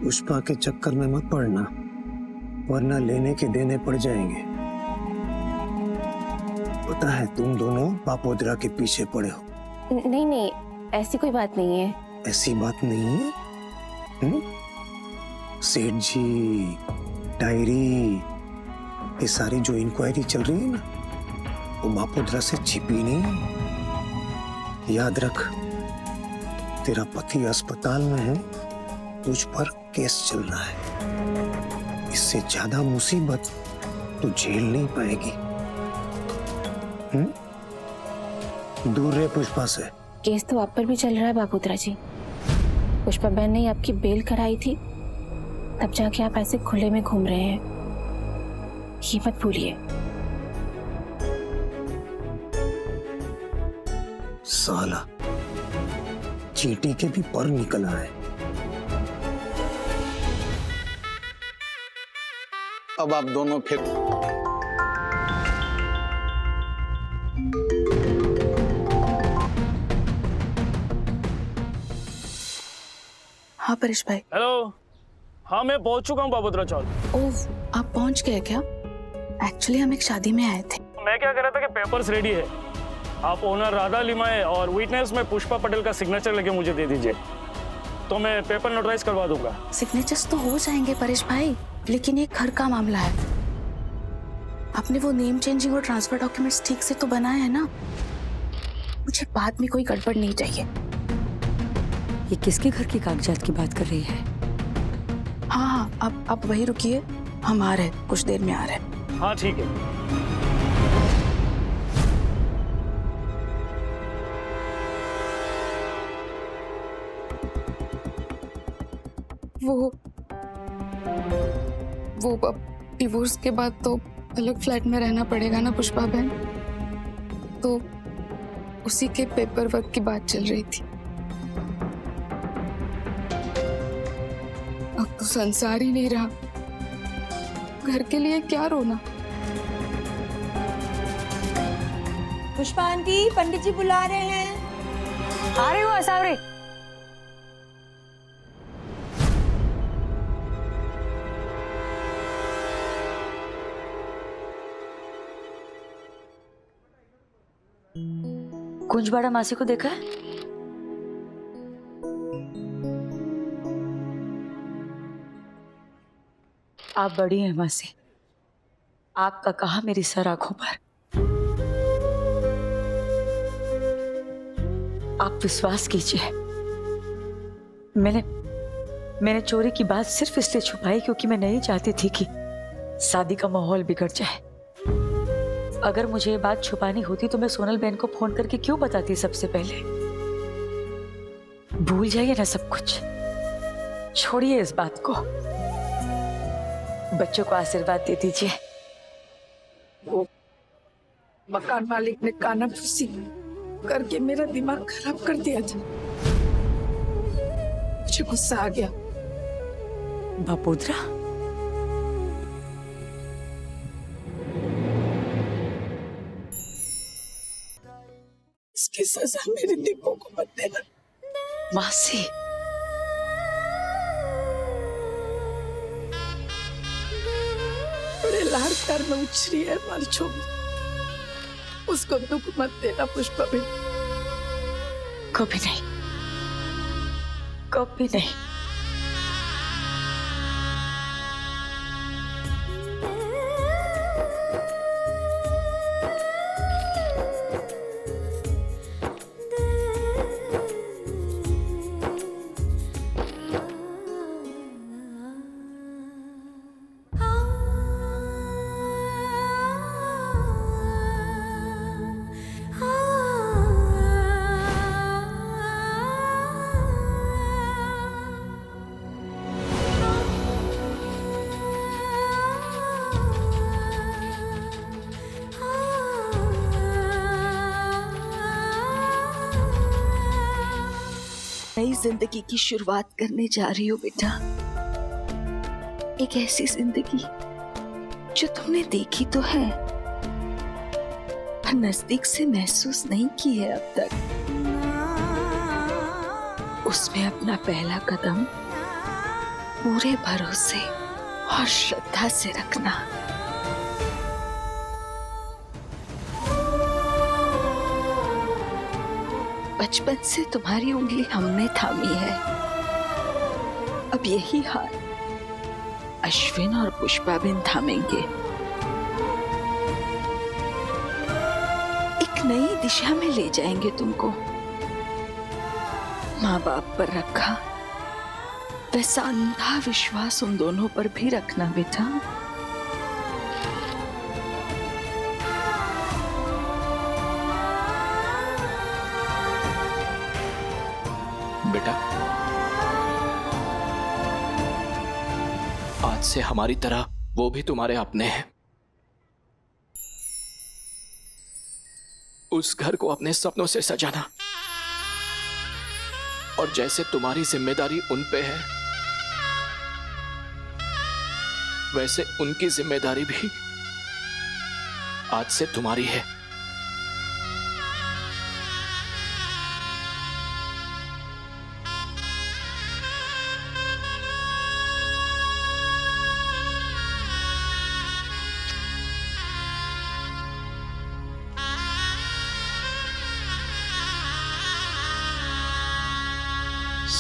पुष्पा के चक्कर में मत पड़ना, वरना लेने के देने पड़ जाएंगे। पता है तुम दोनों पापोदरा के पीछे पड़े हो। नहीं नहीं, ऐसी कोई बात नहीं है। ऐसी बात नहीं है? सेठ जी, डायरी, ये सारी जो इंक्वायरी चल रही है ना, वो पापोदरा से छिपी नहीं। याद रख, तेरा पति अस्पताल में है, तुझ पर केस चल रहा है। इससे ज्यादा मुसीबत तू झेल नहीं पाएगी। दूर रहे पुष्पा से। केस तो आप पर भी चल रहा है बापूद्रा जी। पुष्पा बहन ने आपकी बेल कराई थी, तब जाके आप ऐसे खुले में घूम रहे हैं, ये मत भूलिए। साला चींटी के भी पर निकल आए। अब आप दोनों फिर हाँ परेश भाई। हेलो, हाँ मैं पहुंच चुका हूँ बाबूद्रा चौक। ओह, आप पहुंच गए क्या? एक्चुअली हम एक शादी में आए थे। मैं क्या कह रहा था कि पेपर्स रेडी है, आप ओनर राधा लिमाए और विटनेस में पुष्पा पटेल का सिग्नेचर लेके मुझे दे दीजिए, तो मैं पेपर नोटराइज करवा दूंगा। सिग्नेचर्स तो हो जाएंगे परेश भाई, लेकिन ये घर का मामला है। आपने वो नेम चेंजिंग और ट्रांसफर डॉक्यूमेंट्स ठीक से तो बनाए हैं ना? मुझे बाद में कोई गड़बड़ नहीं चाहिए। ये किसके घर की कागजात की बात कर रही है? हाँ हाँ, आप वही रुकिए, हम आ रहे हैं, कुछ देर में आ रहे हैं। हाँ ठीक है। वो अब डिवोर्स के बाद तो अलग फ्लैट में रहना पड़ेगा ना पुष्पा बहन, तो उसी के पेपर वर्क की बात चल रही थी। अब तो संसार ही नहीं रहा, घर के लिए क्या रोना। पुष्पा आंटी, पंडित जी बुला रहे हैं। आ रही हूँ असावरी। कुंजबाड़ा मासी को देखा है? आप बड़ी हैं मासी, आपका कहा मेरी सर आंखों पर। आप विश्वास कीजिए, मैंने चोरी की बात सिर्फ इसलिए छुपाई क्योंकि मैं नहीं चाहती थी कि शादी का माहौल बिगड़ जाए। अगर मुझे ये बात छुपानी होती तो मैं सोनल बहन को फोन करके क्यों बताती सबसे पहले। भूल जाइए ना सब कुछ, छोड़िए इस बात को, बच्चों को आशीर्वाद दे दीजिए। वो मकान मालिक ने कानाफूसी करके मेरा दिमाग खराब कर दिया था, मुझे गुस्सा आ गया। बापोद्रा, इसकी सजा मेरे दीपो को मत देना। मासी, बड़े लाड़ प्यार में उछरी है हमारी छोरी, उसको दुख मत देना पुष्पा बहन। कभी नहीं, कभी नहीं। नई जिंदगी की शुरुआत करने जा रही हो बेटा, एक ऐसी जिंदगी जो तुमने देखी तो है पर नजदीक से महसूस नहीं की है अब तक। उसमें अपना पहला कदम पूरे भरोसे और श्रद्धा से रखना। बचपन से तुम्हारी उंगली हमने थामी है, अब यही हाल अश्विन और पुष्पाबिन थामेंगे। एक नई दिशा में ले जाएंगे तुमको। माँ बाप पर रखा वैसा अंधा विश्वास उन दोनों पर भी रखना बेटा। बेटा, आज से हमारी तरह वो भी तुम्हारे अपने हैं। उस घर को अपने सपनों से सजाना, और जैसे तुम्हारी जिम्मेदारी उन पे है, वैसे उनकी जिम्मेदारी भी आज से तुम्हारी है।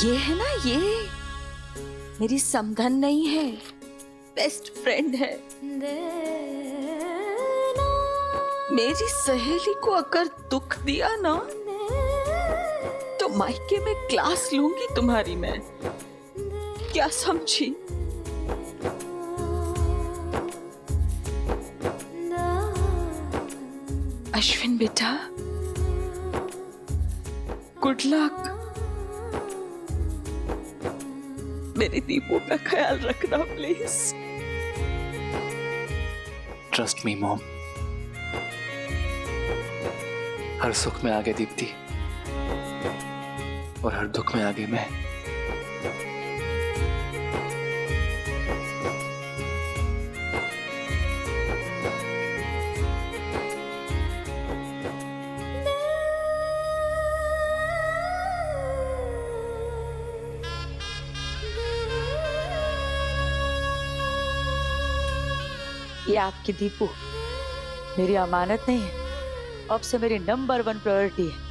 ये है ना, ये मेरी समधन नहीं है, बेस्ट फ्रेंड है। मेरी सहेली को अगर दुख दिया ना तो मायके में क्लास लूंगी तुम्हारी मैं। क्या समझी? अश्विन बेटा, गुड लक। मेरी दीपू का ख्याल रखना प्लीज। Trust me mom. हर सुख में आगे दीप्ति और हर दुख में आगे मैं। ये आपकी दीपू मेरी अमानत नहीं है, अब से मेरी नंबर 1 प्रायोरिटी है।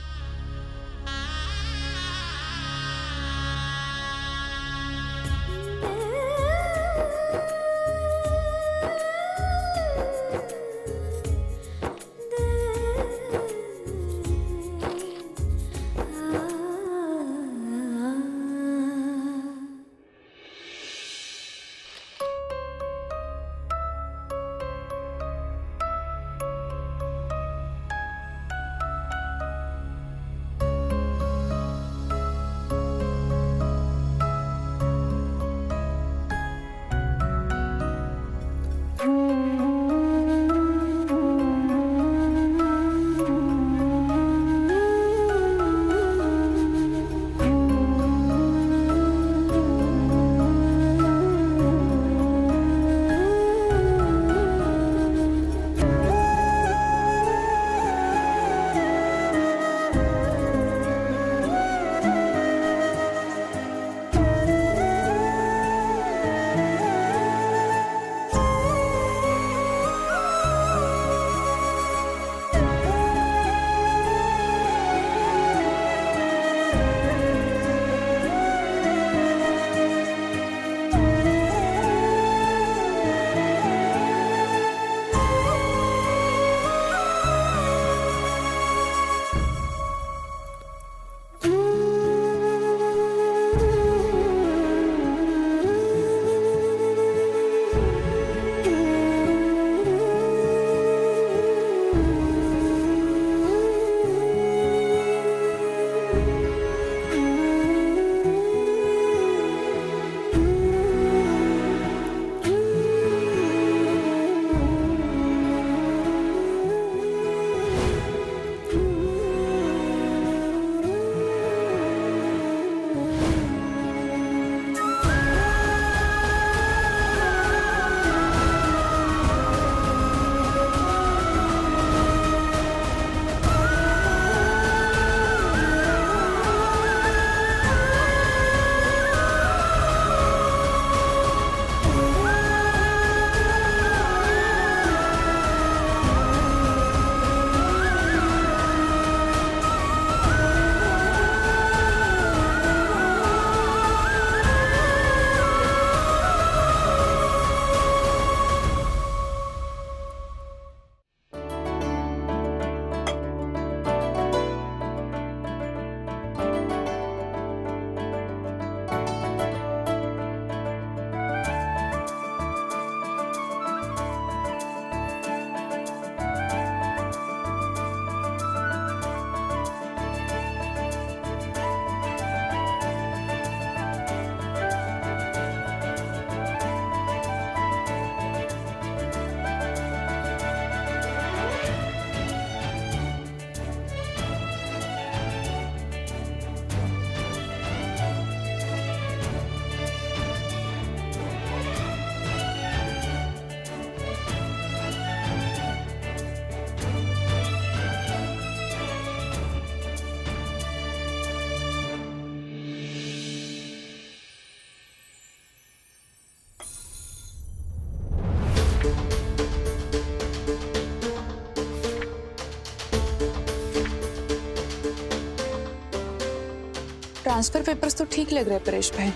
ट्रांसफर पेपर्स तो ठीक लग रहे हैं परेश भाई।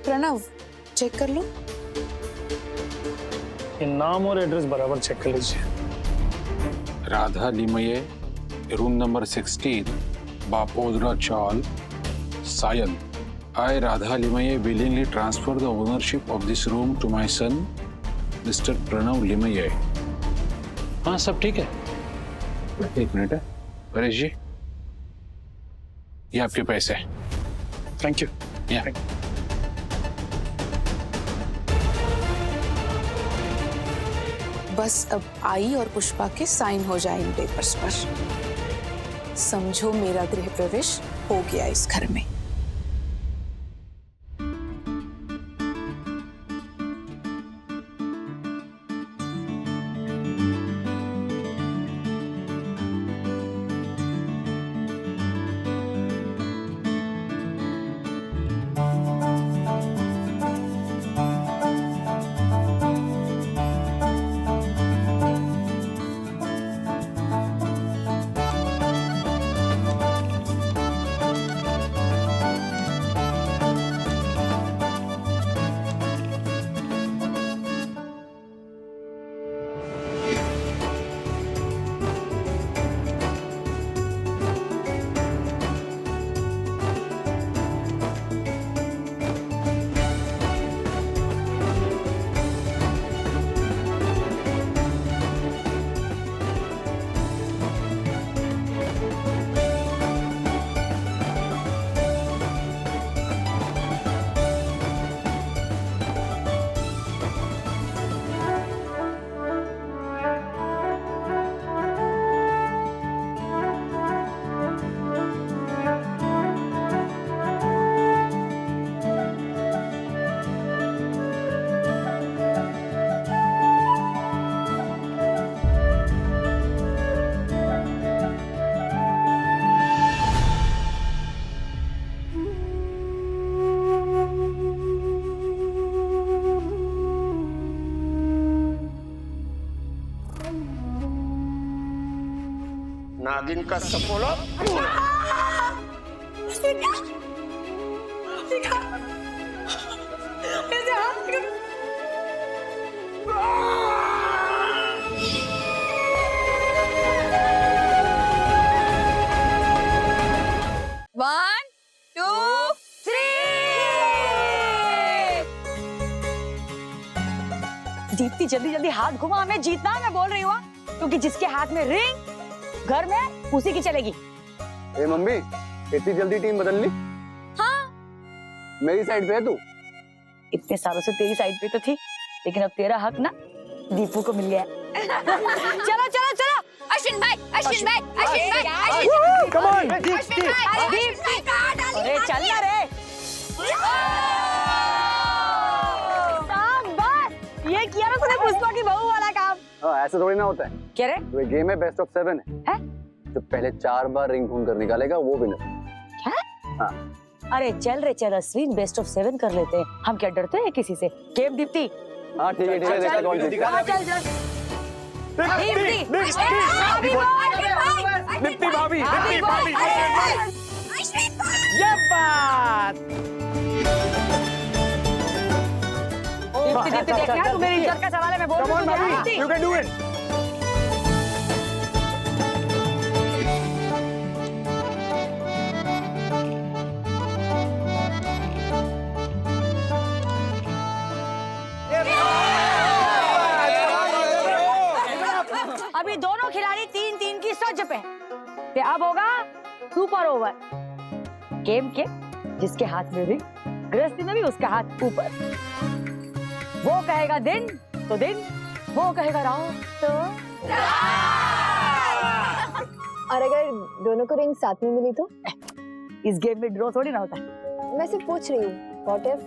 प्रणव चेक कर लो। ये नाम और एड्रेस बराबर चेक कर लीजिए। राधा लिमये, रूम नंबर 16, बापोदरा चाल, Sion. I, Radha Limaye, willingly transfer the ownership of this room to my son, Mr. Pranav Limaye. हाँ सब ठीक है। एक मिनट है परेश जी, ये आपके पैसे। Thank you. बस अब आई और पुष्पा के साइन हो जाए इन पेपर्स पर। समझो मेरा गृह प्रवेश हो गया इस घर में। नागिन का सपोला दीप्ति जल्दी जल्दी हाथ घुमा, हमें जीतना है, मैं बोल रही हूँ, क्योंकि जिसके हाथ में रिंग घर में उसी की चलेगी। ए मम्मी, इतनी जल्दी टीम बदल ली? हाँ, मेरी साइड पे है तू। इतने सालों से तेरी साइड पे तो थी, लेकिन अब तेरा हक ना दीपू को मिल गया। चलो चलो चलो, अश्विन भाई, अश्विन भाई, अश्विन भाई, कम ऑन अश्विन भाई, अरे चल ना रे। ये किया ना तूने पुष्पा की बहू वाला काम। ऐसा थोड़ी ना होता है। क्या रे? तो ये गेम है बेस्ट ऑफ 7 है। जो पहले 4 बार रिंग ढूंढ कर निकालेगा वो विनर। क्या? हाँ। अरे चल रे चल, अश्विन बेस्ट ऑफ 7 कर लेते हैं, हम क्या डरते हैं किसी से। गेम दीप्ति। हाँ ठीक है, देखा कौन जीतेगा। चल चल। दीप्ति भाभी, दीप्ति भाभी, ये बात। दीप्ति देखना, तू मेरी इज्जत का सवाल है, मैं बोल रही हूँ। You can do it. अभी दोनों खिलाड़ी 3-3 की सज पे ते अब होगा सुपर ओवर। गेम के जिसके हाथ में रिंग, गृहस्थी में भी उसका हाथ ऊपर। वो कहेगा दिन तो दिन, वो कहेगा रात तो और अगर दोनों को रिंग साथ में मिली तो? इस गेम में ड्रॉ थोड़ी ना होता है। मैं सिर्फ पूछ रही हूँ, व्हाट इफ